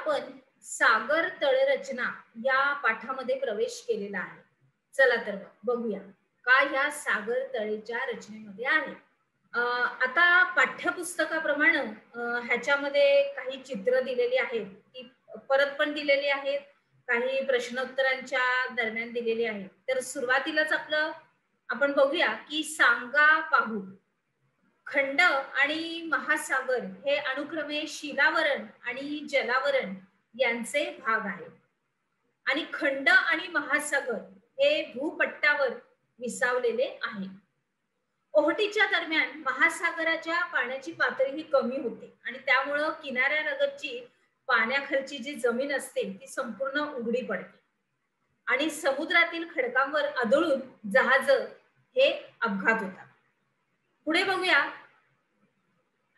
आपण सागर तळरचना या पाठामध्ये प्रवेश केलेला आहे. चला तर मग बघूया काय ह्या सागर तळेच्या रचनेमध्ये आहे. आता पाठ्यपुस्तकाप्रमाणे ह्याच्यामध्ये काही चित्र दिलेली आहेत, ती परत पण दिलेली आहेत, काही प्रश्नोत्तरांच्या दरम्यान दिलेली आहेत. तर सुरुवातीलाच आपण बघूया की सांगा पाहू. खंड आणि महासागर हे अनुक्रमे शिलावरण आणि जलावरण यांचे भाग आहेत आणि खंड आणि महासागर हे भूपट्टावर विसावलेले आहे. ओहोटीच्या दरम्यान महासागराच्या पाण्याची पातळी ही कमी होते आणि त्यामुळं किनाऱ्यालगतची पाण्याखालची जी जमीन असते ती संपूर्ण उघडी पडते आणि समुद्रातील खडकांवर आदळून जहाज हे अपघात होतात. पुढे बघूया.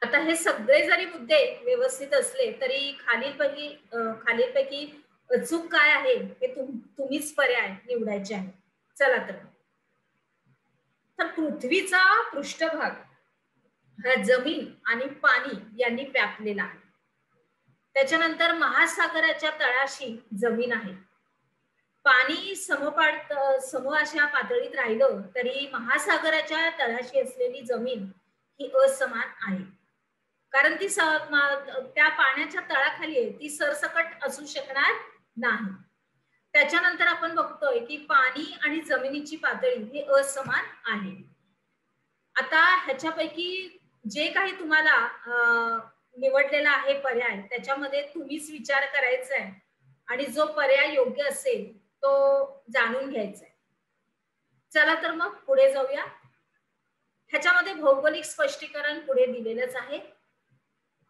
आता हे सगळे जरी मुद्दे व्यवस्थित असले तरी खालीलपैकी अचूक काय आहे हे तुम्हीच पर्याय निवडायचे आहे. चला तर पृथ्वीचा पृष्ठभाग हा जमीन आणि पाणी यांनी व्यापलेला आहे. त्याच्यानंतर महासागराच्या तळाशी जमीन आहे. पाणी सम अशा पातळीत राहिलं तरी महासागराच्या तळाशी असलेली जमीन ही असमान आहे, कारण ती त्या पाण्याच्या तळाखाली आहे, ती सरसकट असू शकणार नाही. त्याच्यानंतर आपण बघतोय की पाणी आणि जमिनीची पातळी ही असमान आहे. आता ह्याच्यापैकी जे काही तुम्हाला निवडलेला आहे पर्याय, त्याच्यामध्ये तुम्हीच विचार करायचा आहे आणि जो पर्याय योग्य असेल तो जाणून घ्यायचा आहे. चला तर मग पुढे जाऊया. ह्याच्यामध्ये भौगोलिक स्पष्टीकरण पुढे दिलेलंच आहे.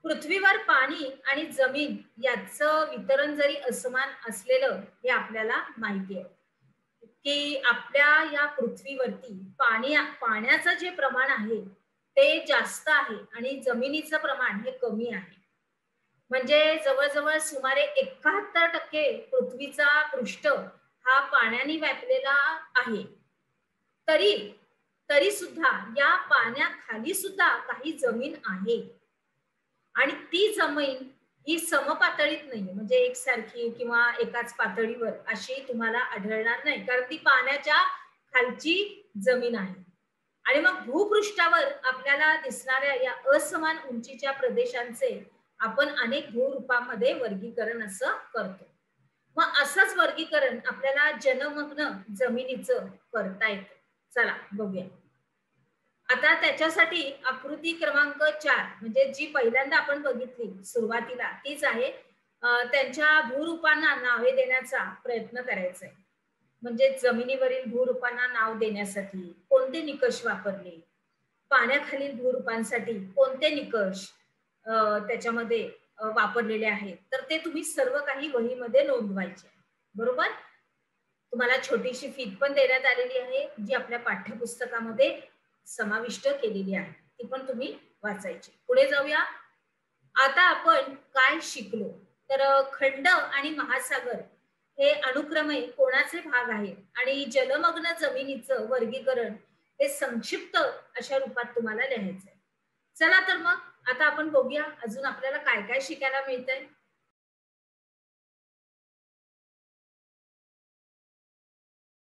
पृथ्वीवर पाणी आणि जमीन याचं वितरण जरी असमान असलेलं हे आपल्याला माहिती आहे की आपल्या या पृथ्वीवरती पाण्याचं जे प्रमाण आहे ते जास्त आहे आणि जमिनीचं प्रमाण हे कमी आहे. म्हणजे जवळजवळ सुमारे 71% पृथ्वीचा पृष्ठ हा पाण्याने व्यापलेला आहे. तरी सुद्धा या पाण्याखाली सुद्धा काही जमीन आहे आणि ती जमीन ही समपातळीत नाही, म्हणजे एकसारखी किंवा एकाच पातळीवर अशी तुम्हाला आढळणार नाही, कारण ती पाण्याच्या खालची जमीन आहे. आणि मग भूपृष्ठावर आपल्याला दिसणाऱ्या या असमान उंचीच्या प्रदेशांचे आपण अनेक भूरूपांमध्ये वर्गीकरण असं करतो. मग असंच वर्गीकरण आपल्याला जलमग्न जमिनीचं करता येतं. चला बघूया. आता त्याच्यासाठी आकृती क्रमांक 4 म्हणजे जी पहिल्यांदा आपण बघितली सुरुवातीला तीच आहे. त्यांच्या भूरूपांना नावे देण्याचा प्रयत्न करायचा आहे. म्हणजे जमिनीवरील भूरूपांना नाव देण्यासाठी कोणते निकष वापरले, पाण्याखालील भूरूपांसाठी कोणते निकष त्याच्यामध्ये वापरलेले आहेत, तर ते तुम्ही सर्व काही वहीमध्ये नोंदवायचे. बरोबर. तुम्हाला छोटीशी फीत पण देण्यात आलेली आहे जी आपल्या पाठ्यपुस्तकामध्ये समाविष्ट केलेली आहे, ती पण तुम्ही वाचायची. पुढे जाऊया. आता आपण काय शिकलो तर खंड आणि महासागर हे अनुक्रमे कोणाचे भाग आहेत आणि जलमग्न जमिनीचं वर्गीकरण हे संक्षिप्त अशा रूपात तुम्हाला लिहायचंय. चला तर मग आता आपण बघूया अजून आपल्याला काय काय शिकायला मिळतंय.